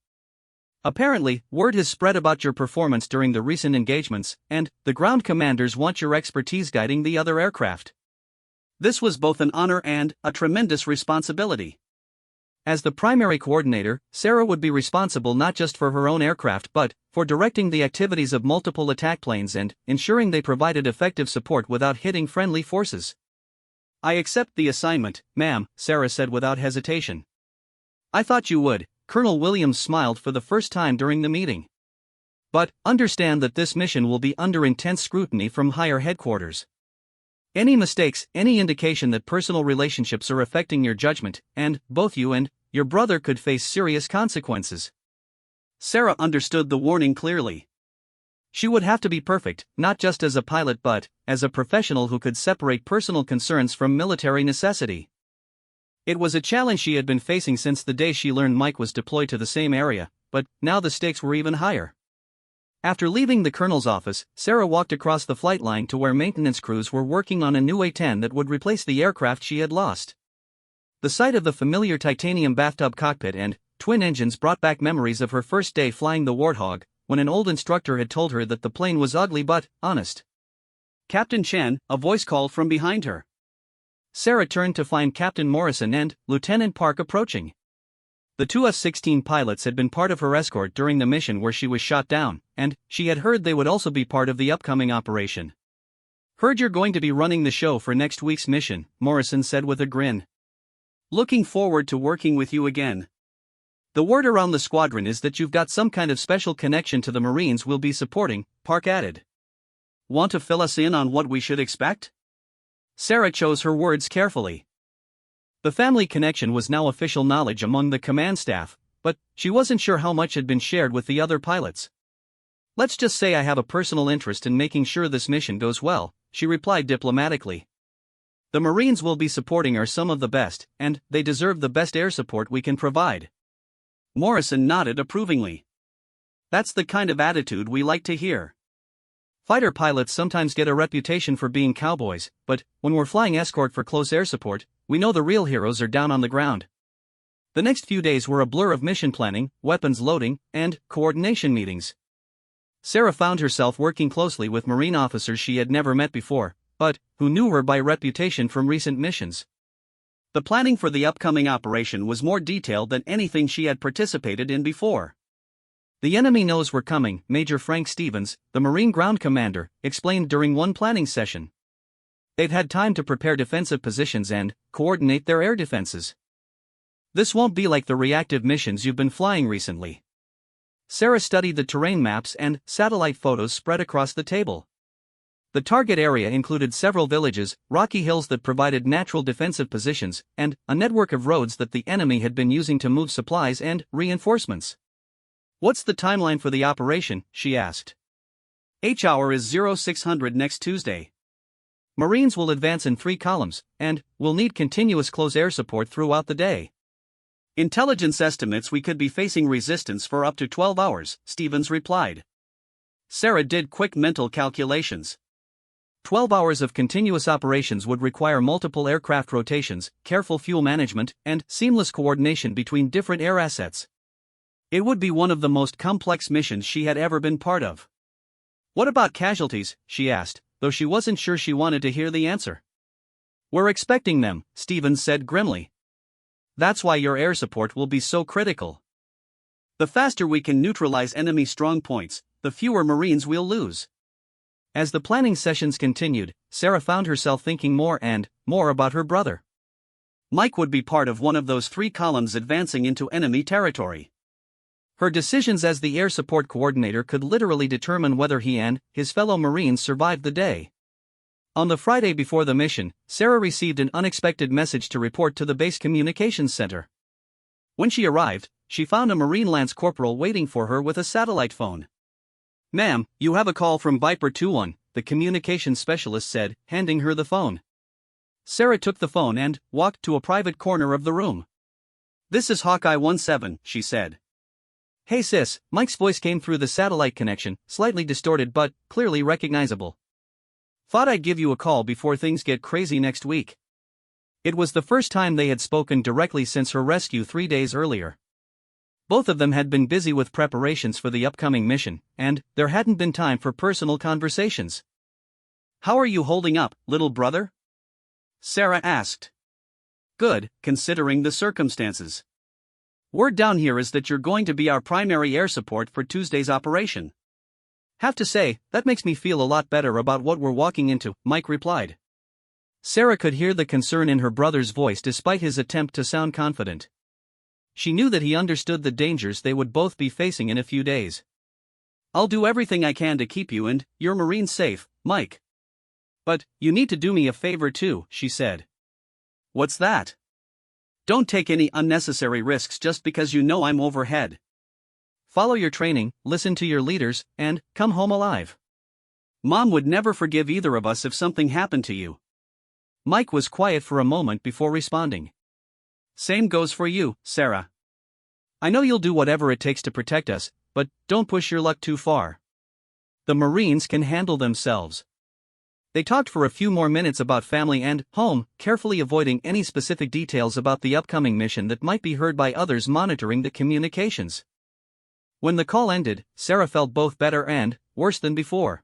Apparently, word has spread about your performance during the recent engagements, and the ground commanders want your expertise guiding the other aircraft. This was both an honor and a tremendous responsibility. As the primary coordinator, Sarah would be responsible not just for her own aircraft but for directing the activities of multiple attack planes and ensuring they provided effective support without hitting friendly forces. I accept the assignment, ma'am, Sarah said without hesitation. I thought you would, Colonel Williams smiled for the first time during the meeting. But understand that this mission will be under intense scrutiny from higher headquarters. Any mistakes, any indication that personal relationships are affecting your judgment, and both you and your brother could face serious consequences. Sarah understood the warning clearly. She would have to be perfect, not just as a pilot but as a professional who could separate personal concerns from military necessity. It was a challenge she had been facing since the day she learned Mike was deployed to the same area, but now the stakes were even higher. After leaving the colonel's office, Sarah walked across the flight line to where maintenance crews were working on a new A-10 that would replace the aircraft she had lost. The sight of the familiar titanium bathtub cockpit and twin engines brought back memories of her first day flying the Warthog, when an old instructor had told her that the plane was ugly but honest. Captain Chen, a voice called from behind her. Sarah turned to find Captain Morrison and Lieutenant Park approaching. The two F-16 pilots had been part of her escort during the mission where she was shot down, and she had heard they would also be part of the upcoming operation. Heard you're going to be running the show for next week's mission, Morrison said with a grin. Looking forward to working with you again. The word around the squadron is that you've got some kind of special connection to the Marines we'll be supporting, Park added. Want to fill us in on what we should expect? Sarah chose her words carefully. The family connection was now official knowledge among the command staff, but she wasn't sure how much had been shared with the other pilots. Let's just say I have a personal interest in making sure this mission goes well, she replied diplomatically. The Marines we'll be supporting are some of the best, and they deserve the best air support we can provide. Morrison nodded approvingly. That's the kind of attitude we like to hear. Fighter pilots sometimes get a reputation for being cowboys, but when we're flying escort for close air support, we know the real heroes are down on the ground. The next few days were a blur of mission planning, weapons loading, and coordination meetings. Sarah found herself working closely with Marine officers she had never met before, but who knew her by reputation from recent missions. The planning for the upcoming operation was more detailed than anything she had participated in before. The enemy knows we're coming, Major Frank Stevens, the Marine ground commander, explained during one planning session. They've had time to prepare defensive positions and coordinate their air defenses. This won't be like the reactive missions you've been flying recently. Sarah studied the terrain maps and satellite photos spread across the table. The target area included several villages, rocky hills that provided natural defensive positions, and a network of roads that the enemy had been using to move supplies and reinforcements. What's the timeline for the operation? She asked. H-hour is 0600 next Tuesday. Marines will advance in 3 columns, and will need continuous close air support throughout the day. Intelligence estimates we could be facing resistance for up to 12 hours, Stevens replied. Sarah did quick mental calculations. 12 hours of continuous operations would require multiple aircraft rotations, careful fuel management, and seamless coordination between different air assets. It would be one of the most complex missions she had ever been part of. What about casualties? She asked, though she wasn't sure she wanted to hear the answer. We're expecting them, Stevens said grimly. That's why your air support will be so critical. The faster we can neutralize enemy strong points, the fewer Marines we'll lose. As the planning sessions continued, Sarah found herself thinking more and more about her brother. Mike would be part of one of those 3 columns advancing into enemy territory. Her decisions as the air support coordinator could literally determine whether he and his fellow Marines survived the day. On the Friday before the mission, Sarah received an unexpected message to report to the base communications center. When she arrived, she found a Marine Lance Corporal waiting for her with a satellite phone. "Ma'am, you have a call from Viper 2-1, the communications specialist said, handing her the phone. Sarah took the phone and walked to a private corner of the room. "This is Hawkeye 1-7, she said. "Hey sis," Mike's voice came through the satellite connection, slightly distorted but clearly recognizable. "Thought I'd give you a call before things get crazy next week." It was the first time they had spoken directly since her rescue 3 days earlier. Both of them had been busy with preparations for the upcoming mission, and there hadn't been time for personal conversations. "How are you holding up, little brother?" Sarah asked. Good, considering the circumstances. Word down here is that you're going to be our primary air support for Tuesday's operation. Have to say, that makes me feel a lot better about what we're walking into, Mike replied. Sarah could hear the concern in her brother's voice despite his attempt to sound confident. She knew that he understood the dangers they would both be facing in a few days. I'll do everything I can to keep you and your Marines safe, Mike. But you need to do me a favor too, she said. What's that? Don't take any unnecessary risks just because you know I'm overhead. Follow your training, listen to your leaders, and come home alive. Mom would never forgive either of us if something happened to you. Mike was quiet for a moment before responding. Same goes for you, Sarah. I know you'll do whatever it takes to protect us, but don't push your luck too far. The Marines can handle themselves. They talked for a few more minutes about family and home, carefully avoiding any specific details about the upcoming mission that might be heard by others monitoring the communications. When the call ended, Sarah felt both better and worse than before.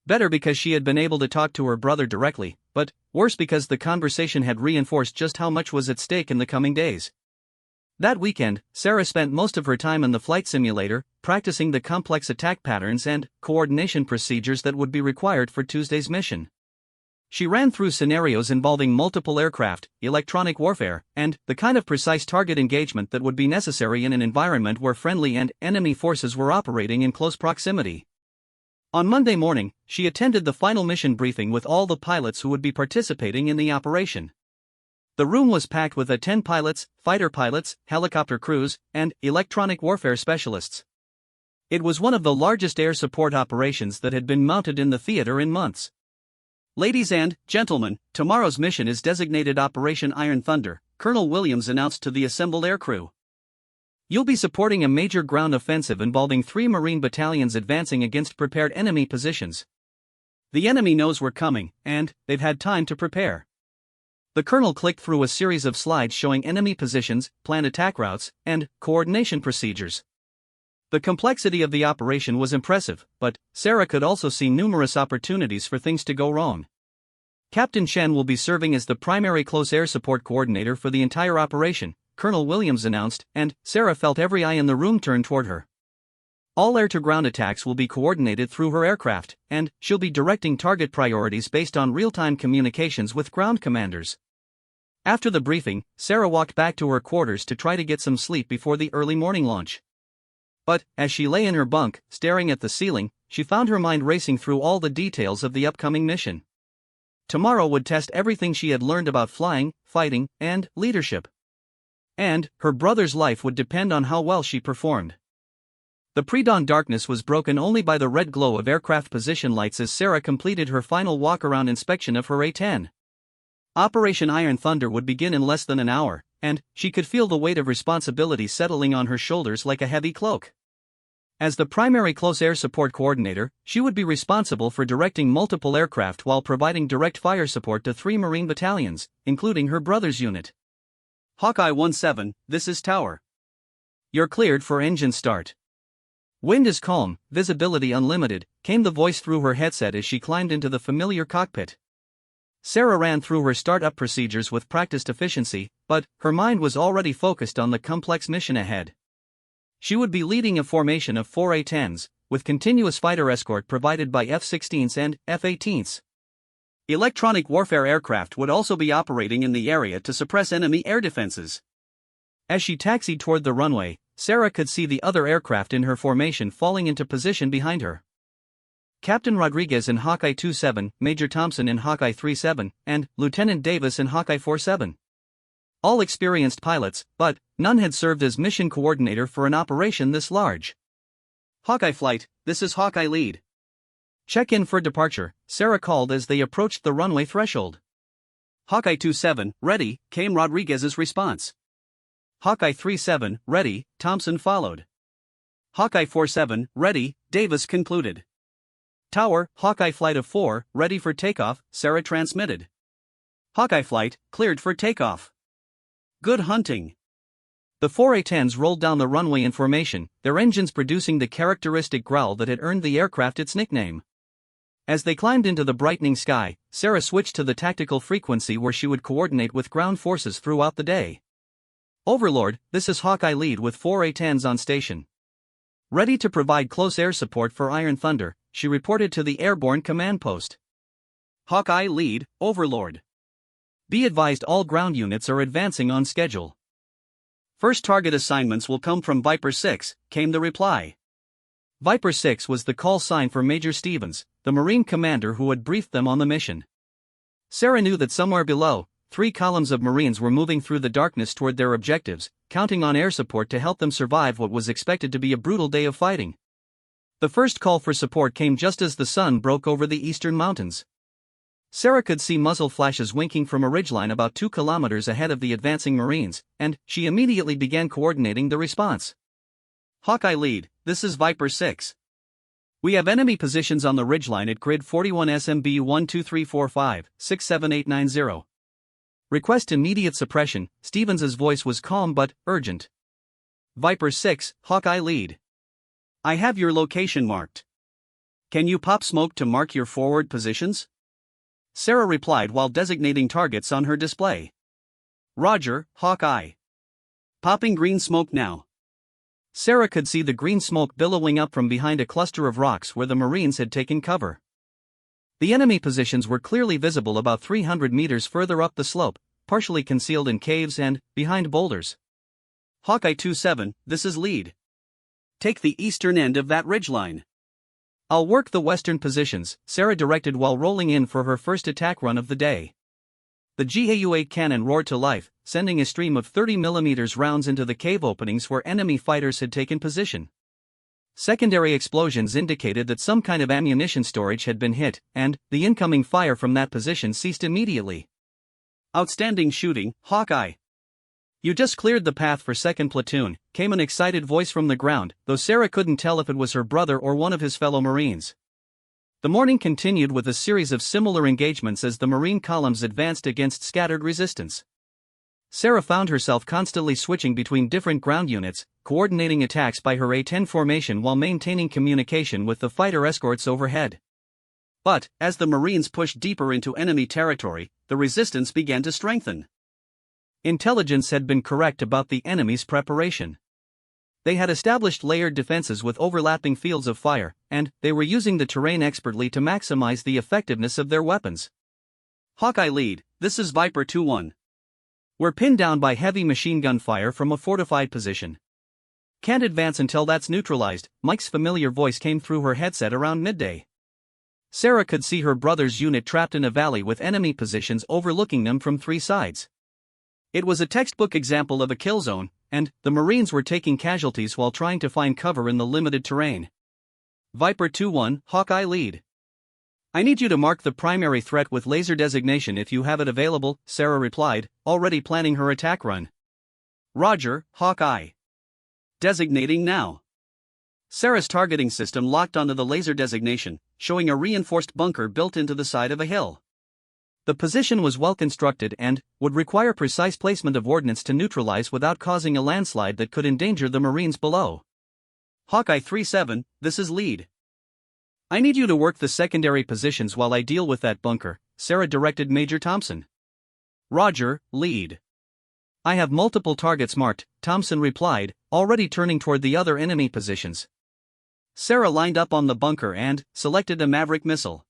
Better because she had been able to talk to her brother directly, but worse because the conversation had reinforced just how much was at stake in the coming days. That weekend, Sarah spent most of her time in the flight simulator, practicing the complex attack patterns and coordination procedures that would be required for Tuesday's mission. She ran through scenarios involving multiple aircraft, electronic warfare, and the kind of precise target engagement that would be necessary in an environment where friendly and enemy forces were operating in close proximity. On Monday morning, she attended the final mission briefing with all the pilots who would be participating in the operation. The room was packed with A-10 pilots, fighter pilots, helicopter crews, and electronic warfare specialists. It was one of the largest air support operations that had been mounted in the theater in months. Ladies and gentlemen, tomorrow's mission is designated Operation Iron Thunder, Colonel Williams announced to the assembled aircrew. You'll be supporting a major ground offensive involving 3 Marine battalions advancing against prepared enemy positions. The enemy knows we're coming, and they've had time to prepare. The colonel clicked through a series of slides showing enemy positions, planned attack routes, and coordination procedures. The complexity of the operation was impressive, but Sarah could also see numerous opportunities for things to go wrong. Captain Chen will be serving as the primary close air support coordinator for the entire operation, Colonel Williams announced, and Sarah felt every eye in the room turn toward her. All air-to-ground attacks will be coordinated through her aircraft, and she'll be directing target priorities based on real-time communications with ground commanders. After the briefing, Sarah walked back to her quarters to try to get some sleep before the early morning launch. But, as she lay in her bunk, staring at the ceiling, she found her mind racing through all the details of the upcoming mission. Tomorrow would test everything she had learned about flying, fighting, and leadership. And her brother's life would depend on how well she performed. The pre-dawn darkness was broken only by the red glow of aircraft position lights as Sarah completed her final walk-around inspection of her A-10. Operation Iron Thunder would begin in less than an hour, and she could feel the weight of responsibility settling on her shoulders like a heavy cloak. As the primary close air support coordinator, she would be responsible for directing multiple aircraft while providing direct fire support to 3 Marine battalions, including her brother's unit. Hawkeye 17, this is Tower. You're cleared for engine start. Wind is calm, visibility unlimited, came the voice through her headset as she climbed into the familiar cockpit. Sarah ran through her startup procedures with practiced efficiency, but her mind was already focused on the complex mission ahead. She would be leading a formation of 4 A-10s, with continuous fighter escort provided by F-16s and F-18s. Electronic warfare aircraft would also be operating in the area to suppress enemy air defenses. As she taxied toward the runway, Sarah could see the other aircraft in her formation falling into position behind her. Captain Rodriguez in Hawkeye 27, Major Thompson in Hawkeye 37, and Lieutenant Davis in Hawkeye 47. All experienced pilots, but none had served as mission coordinator for an operation this large. Hawkeye Flight, this is Hawkeye Lead. Check in for departure, Sarah called as they approached the runway threshold. Hawkeye 27, ready, came Rodriguez's response. Hawkeye 37, ready, Thompson followed. Hawkeye 47, ready, Davis concluded. Tower, Hawkeye Flight of 4, ready for takeoff, Sarah transmitted. Hawkeye Flight, cleared for takeoff. Good hunting. The 4 A-10s rolled down the runway in formation, their engines producing the characteristic growl that had earned the aircraft its nickname. As they climbed into the brightening sky, Sarah switched to the tactical frequency where she would coordinate with ground forces throughout the day. Overlord, this is Hawkeye Lead with 4 A-10s on station. Ready to provide close air support for Iron Thunder, she reported to the airborne command post. Hawkeye Lead, Overlord. Be advised all ground units are advancing on schedule. First target assignments will come from Viper 6, came the reply. Viper 6 was the call sign for Major Stevens, the Marine commander who had briefed them on the mission. Sarah knew that somewhere below, 3 columns of Marines were moving through the darkness toward their objectives, counting on air support to help them survive what was expected to be a brutal day of fighting. The first call for support came just as the sun broke over the eastern mountains. Sarah could see muzzle flashes winking from a ridgeline about 2 kilometers ahead of the advancing Marines, and she immediately began coordinating the response. Hawkeye Lead, this is Viper 6. We have enemy positions on the ridgeline at grid 41 SMB 12345, 67890. Request immediate suppression. Stevens's voice was calm but urgent. Viper 6, Hawkeye Lead. I have your location marked. Can you pop smoke to mark your forward positions? Sarah replied while designating targets on her display. Roger, Hawkeye. Popping green smoke now. Sarah could see the green smoke billowing up from behind a cluster of rocks where the Marines had taken cover. The enemy positions were clearly visible about 300 meters further up the slope, partially concealed in caves and behind boulders. Hawkeye 2-7, this is Lead. Take the eastern end of that ridgeline. I'll work the western positions, Sarah directed while rolling in for her first attack run of the day. The GAU-8 cannon roared to life, sending a stream of 30mm rounds into the cave openings where enemy fighters had taken position. Secondary explosions indicated that some kind of ammunition storage had been hit, and the incoming fire from that position ceased immediately. Outstanding shooting, Hawkeye. You just cleared the path for 2nd Platoon, came an excited voice from the ground, though Sarah couldn't tell if it was her brother or one of his fellow Marines. The morning continued with a series of similar engagements as the Marine columns advanced against scattered resistance. Sarah found herself constantly switching between different ground units, coordinating attacks by her A-10 formation while maintaining communication with the fighter escorts overhead. But, as the Marines pushed deeper into enemy territory, the resistance began to strengthen. Intelligence had been correct about the enemy's preparation. They had established layered defenses with overlapping fields of fire, and they were using the terrain expertly to maximize the effectiveness of their weapons. Hawkeye Lead, this is Viper 2-1. We're pinned down by heavy machine gun fire from a fortified position. Can't advance until that's neutralized, Mike's familiar voice came through her headset around midday. Sarah could see her brother's unit trapped in a valley with enemy positions overlooking them from 3 sides. It was a textbook example of a kill zone, and the Marines were taking casualties while trying to find cover in the limited terrain. Viper 2-1, Hawkeye Lead. I need you to mark the primary threat with laser designation if you have it available, Sarah replied, already planning her attack run. Roger, Hawkeye. Designating now. Sarah's targeting system locked onto the laser designation, showing a reinforced bunker built into the side of a hill. The position was well constructed and would require precise placement of ordnance to neutralize without causing a landslide that could endanger the Marines below. Hawkeye 3-7, this is Lead. I need you to work the secondary positions while I deal with that bunker, Sarah directed Major Thompson. Roger, Lead. I have multiple targets marked, Thompson replied, already turning toward the other enemy positions. Sarah lined up on the bunker and selected a Maverick missile.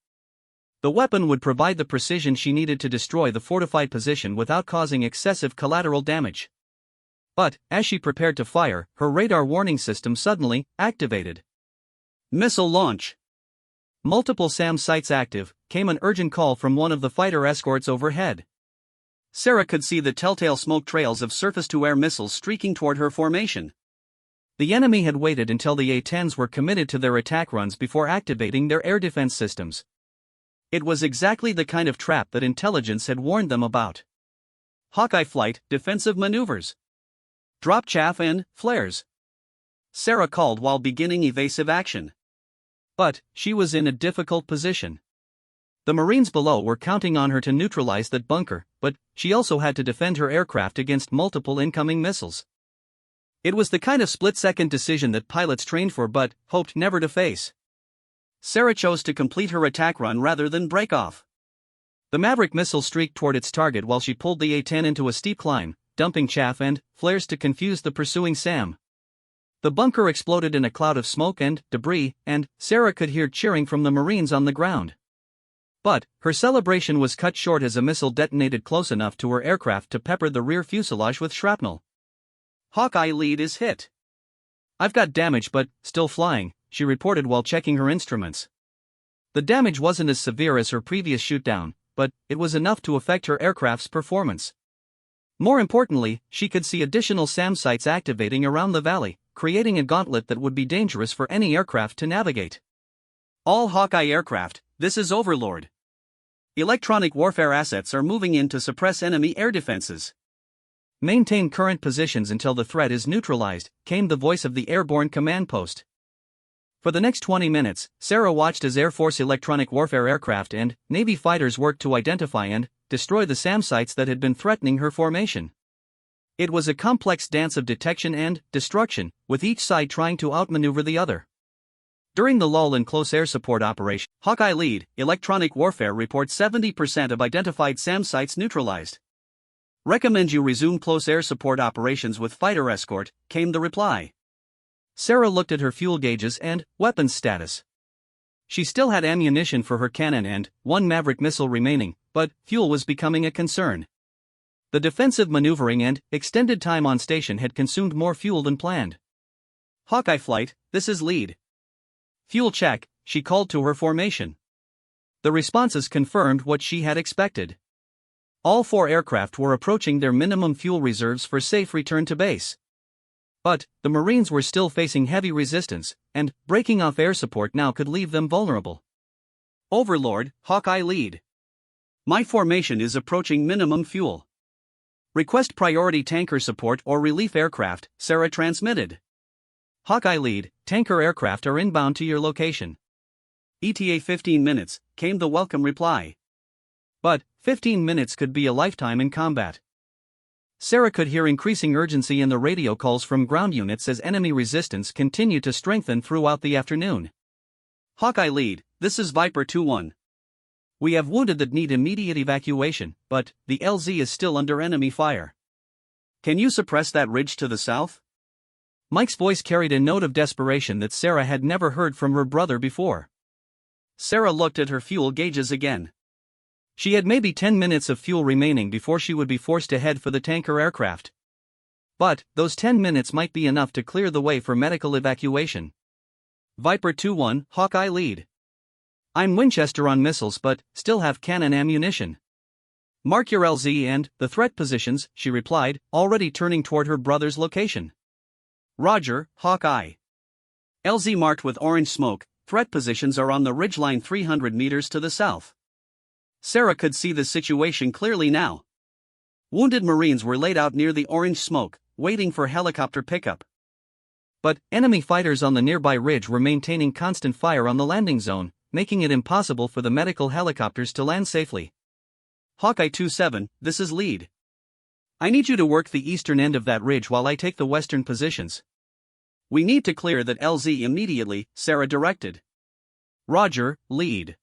The weapon would provide the precision she needed to destroy the fortified position without causing excessive collateral damage. But, as she prepared to fire, her radar warning system suddenly activated. Missile launch. Multiple SAM sites active, came an urgent call from one of the fighter escorts overhead. Sarah could see the telltale smoke trails of surface-to-air missiles streaking toward her formation. The enemy had waited until the A-10s were committed to their attack runs before activating their air defense systems. It was exactly the kind of trap that intelligence had warned them about. Hawkeye flight, defensive maneuvers. Drop chaff and flares. Sarah called while beginning evasive action. But, she was in a difficult position. The Marines below were counting on her to neutralize that bunker, but she also had to defend her aircraft against multiple incoming missiles. It was the kind of split-second decision that pilots trained for but hoped never to face. Sarah chose to complete her attack run rather than break off. The Maverick missile streaked toward its target while she pulled the A-10 into a steep climb, dumping chaff and flares to confuse the pursuing SAM. The bunker exploded in a cloud of smoke and debris, and Sarah could hear cheering from the Marines on the ground. But her celebration was cut short as a missile detonated close enough to her aircraft to pepper the rear fuselage with shrapnel. Hawkeye lead is hit. "I've got damage but still flying," she reported while checking her instruments. The damage wasn't as severe as her previous shootdown, but it was enough to affect her aircraft's performance. More importantly, she could see additional SAM sites activating around the valley, creating a gauntlet that would be dangerous for any aircraft to navigate. All Hawkeye aircraft, this is Overlord. Electronic warfare assets are moving in to suppress enemy air defenses. "Maintain current positions until the threat is neutralized," came the voice of the airborne command post. For the next 20 minutes, Sarah watched as Air Force electronic warfare aircraft and Navy fighters worked to identify and destroy the SAM sites that had been threatening her formation. It was a complex dance of detection and destruction, with each side trying to outmaneuver the other. During the lull in close air support operation, Hawkeye lead, electronic warfare reports 70% of identified SAM sites neutralized. "Recommend you resume close air support operations with fighter escort," came the reply. Sarah looked at her fuel gauges and weapons status. She still had ammunition for her cannon and one Maverick missile remaining, but fuel was becoming a concern. The defensive maneuvering and extended time on station had consumed more fuel than planned. "Hawkeye flight, this is lead." "Fuel check," she called to her formation. The responses confirmed what she had expected. All 4 aircraft were approaching their minimum fuel reserves for safe return to base. But the Marines were still facing heavy resistance, and breaking off air support now could leave them vulnerable. "Overlord, Hawkeye lead. My formation is approaching minimum fuel. Request priority tanker support or relief aircraft," Sarah transmitted. "Hawkeye lead, tanker aircraft are inbound to your location." "ETA 15 minutes, came the welcome reply. But 15 minutes could be a lifetime in combat. Sarah could hear increasing urgency in the radio calls from ground units as enemy resistance continued to strengthen throughout the afternoon. "Hawkeye lead, this is Viper 2-1. We have wounded that need immediate evacuation, but the LZ is still under enemy fire. Can you suppress that ridge to the south?" Mike's voice carried a note of desperation that Sarah had never heard from her brother before. Sarah looked at her fuel gauges again. She had maybe 10 minutes of fuel remaining before she would be forced to head for the tanker aircraft. But those 10 minutes might be enough to clear the way for medical evacuation. "Viper 2-1, Hawkeye lead. I'm Winchester on missiles but still have cannon ammunition." "Mark your LZ and the threat positions," she replied, already turning toward her brother's location. "Roger, Hawkeye. LZ marked with orange smoke, threat positions are on the ridgeline 300 meters to the south." Sarah could see the situation clearly now. Wounded Marines were laid out near the orange smoke, waiting for helicopter pickup. But enemy fighters on the nearby ridge were maintaining constant fire on the landing zone, making it impossible for the medical helicopters to land safely. "Hawkeye 2-7, this is lead. I need you to work the eastern end of that ridge while I take the western positions. We need to clear that LZ immediately," Sarah directed. "Roger, lead.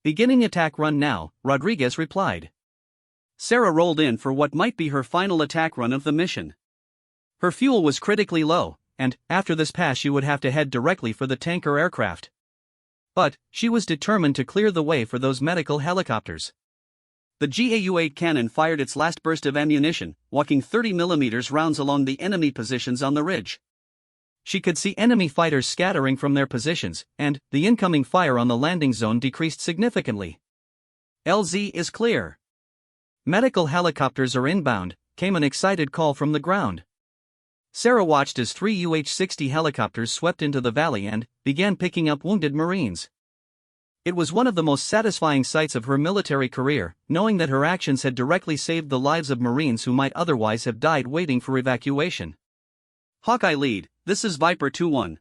Beginning attack run now," Rodriguez replied. Sarah rolled in for what might be her final attack run of the mission. Her fuel was critically low, and after this pass she would have to head directly for the tanker aircraft. But she was determined to clear the way for those medical helicopters. The GAU-8 cannon fired its last burst of ammunition, walking 30mm rounds along the enemy positions on the ridge. She could see enemy fighters scattering from their positions, and the incoming fire on the landing zone decreased significantly. "LZ is clear. Medical helicopters are inbound," came an excited call from the ground. Sarah watched as 3 UH-60 helicopters swept into the valley and began picking up wounded Marines. It was one of the most satisfying sights of her military career, knowing that her actions had directly saved the lives of Marines who might otherwise have died waiting for evacuation. "Hawkeye lead, this is Viper 2-1.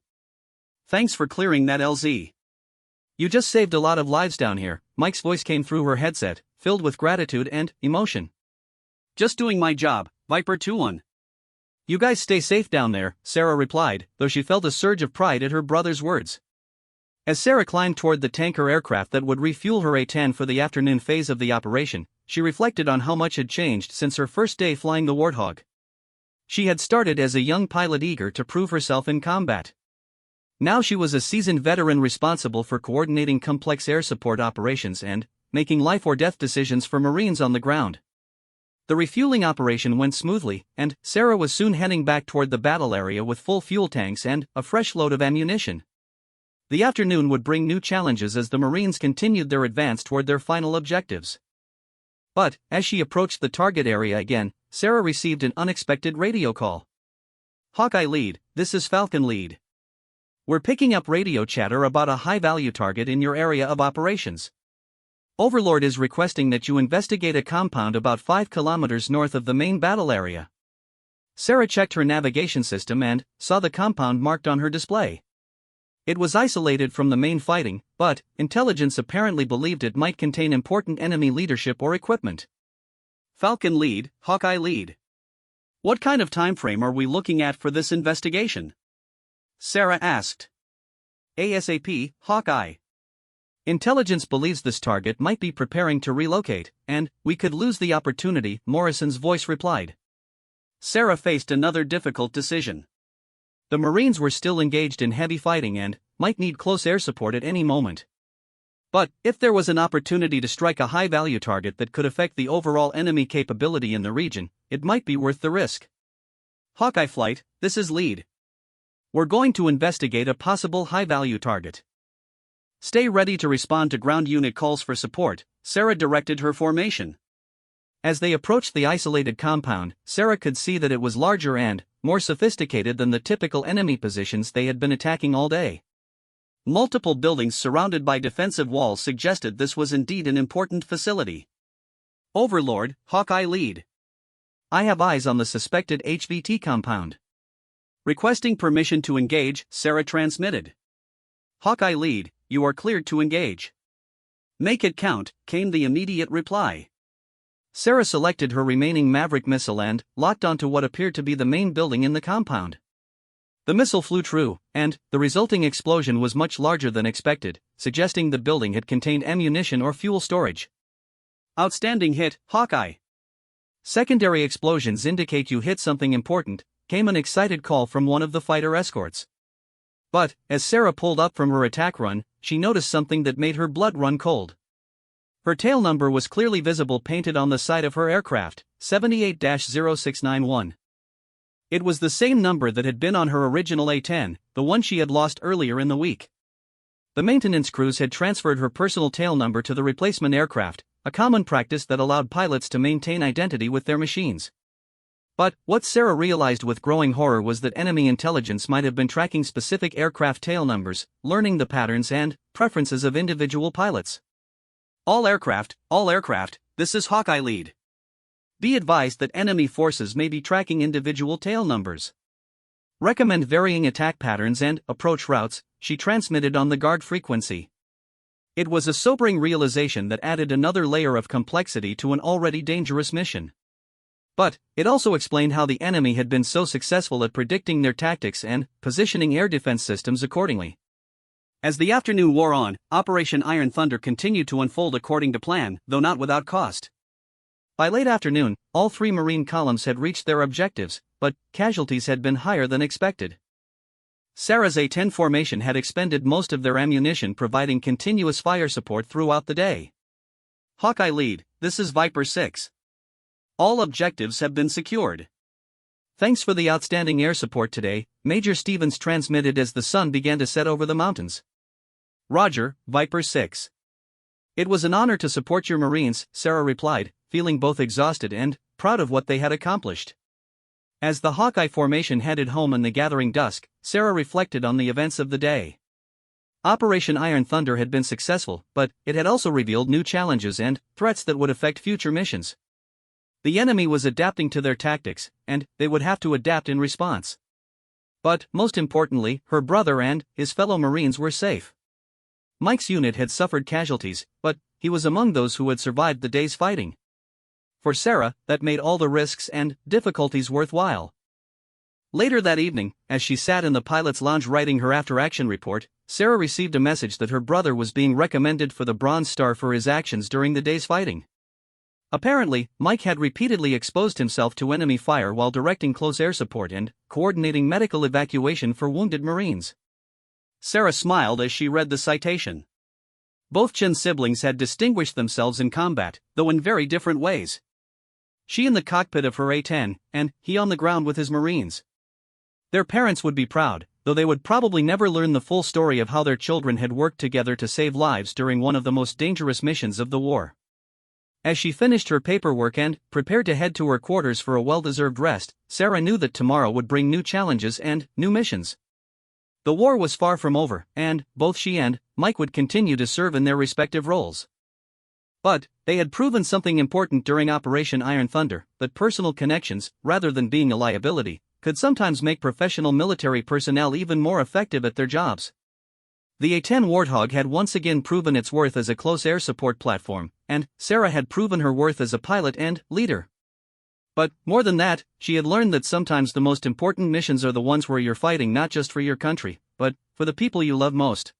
Thanks for clearing that LZ. You just saved a lot of lives down here," Mike's voice came through her headset, filled with gratitude and emotion. "Just doing my job, Viper 2-1. You guys stay safe down there," Sarah replied, though she felt a surge of pride at her brother's words. As Sarah climbed toward the tanker aircraft that would refuel her A-10 for the afternoon phase of the operation, she reflected on how much had changed since her first day flying the Warthog. She had started as a young pilot eager to prove herself in combat. Now she was a seasoned veteran responsible for coordinating complex air support operations and making life-or-death decisions for Marines on the ground. The refueling operation went smoothly, and Sarah was soon heading back toward the battle area with full fuel tanks and a fresh load of ammunition. The afternoon would bring new challenges as the Marines continued their advance toward their final objectives. But, as she approached the target area again, Sarah received an unexpected radio call. "Hawkeye Lead, this is Falcon Lead. We're picking up radio chatter about a high-value target in your area of operations. Overlord is requesting that you investigate a compound about 5 kilometers north of the main battle area." Sarah checked her navigation system and saw the compound marked on her display. It was isolated from the main fighting, but intelligence apparently believed it might contain important enemy leadership or equipment. Falcon Lead, Hawkeye Lead. What kind of time frame are we looking at for this investigation? Sarah asked. ASAP, Hawkeye. Intelligence believes this target might be preparing to relocate, and we could lose the opportunity, Morrison's voice replied. Sarah faced another difficult decision. The Marines were still engaged in heavy fighting and might need close air support at any moment. But if there was an opportunity to strike a high-value target that could affect the overall enemy capability in the region, it might be worth the risk. Hawkeye Flight, this is Lead. We're going to investigate a possible high-value target. Stay ready to respond to ground unit calls for support, Sarah directed her formation. As they approached the isolated compound, Sarah could see that it was larger and more sophisticated than the typical enemy positions they had been attacking all day. Multiple buildings surrounded by defensive walls suggested this was indeed an important facility. Overlord, Hawkeye Lead. I have eyes on the suspected HVT compound. Requesting permission to engage, Sarah transmitted. Hawkeye Lead, you are cleared to engage. Make it count, came the immediate reply. Sarah selected her remaining Maverick missile and locked onto what appeared to be the main building in the compound. The missile flew true, and the resulting explosion was much larger than expected, suggesting the building had contained ammunition or fuel storage. Outstanding hit, Hawkeye. Secondary explosions indicate you hit something important, came an excited call from one of the fighter escorts. But, as Sarah pulled up from her attack run, she noticed something that made her blood run cold. Her tail number was clearly visible painted on the side of her aircraft, 78-0691. It was the same number that had been on her original A-10, the one she had lost earlier in the week. The maintenance crews had transferred her personal tail number to the replacement aircraft, a common practice that allowed pilots to maintain identity with their machines. But what Sarah realized with growing horror was that enemy intelligence might have been tracking specific aircraft tail numbers, learning the patterns and preferences of individual pilots. All aircraft, this is Hawkeye Lead. Be advised that enemy forces may be tracking individual tail numbers. Recommend varying attack patterns and approach routes, she transmitted on the guard frequency. It was a sobering realization that added another layer of complexity to an already dangerous mission. But it also explained how the enemy had been so successful at predicting their tactics and positioning air defense systems accordingly. As the afternoon wore on, Operation Iron Thunder continued to unfold according to plan, though not without cost. By late afternoon, all 3 Marine columns had reached their objectives, but casualties had been higher than expected. Sarah's A-10 formation had expended most of their ammunition, providing continuous fire support throughout the day. Hawkeye Lead, this is Viper 6. All objectives have been secured. Thanks for the outstanding air support today, Major Stevens transmitted as the sun began to set over the mountains. Roger, Viper 6. It was an honor to support your Marines, Sarah replied, feeling both exhausted and proud of what they had accomplished. As the Hawkeye formation headed home in the gathering dusk, Sarah reflected on the events of the day. Operation Iron Thunder had been successful, but it had also revealed new challenges and threats that would affect future missions. The enemy was adapting to their tactics, and they would have to adapt in response. But, most importantly, her brother and his fellow Marines were safe. Mike's unit had suffered casualties, but he was among those who had survived the day's fighting. For Sarah, that made all the risks and difficulties worthwhile. Later that evening, as she sat in the pilot's lounge writing her after-action report, Sarah received a message that her brother was being recommended for the Bronze Star for his actions during the day's fighting. Apparently, Mike had repeatedly exposed himself to enemy fire while directing close air support and coordinating medical evacuation for wounded Marines. Sarah smiled as she read the citation. Both Chin siblings had distinguished themselves in combat, though in very different ways. She in the cockpit of her A-10, and he on the ground with his Marines. Their parents would be proud, though they would probably never learn the full story of how their children had worked together to save lives during one of the most dangerous missions of the war. As she finished her paperwork and prepared to head to her quarters for a well-deserved rest, Sarah knew that tomorrow would bring new challenges and new missions. The war was far from over, and both she and Mike would continue to serve in their respective roles. But they had proven something important during Operation Iron Thunder, that personal connections, rather than being a liability, could sometimes make professional military personnel even more effective at their jobs. The A-10 Warthog had once again proven its worth as a close air support platform, and Sarah had proven her worth as a pilot and leader. But, more than that, she had learned that sometimes the most important missions are the ones where you're fighting not just for your country, but for the people you love most.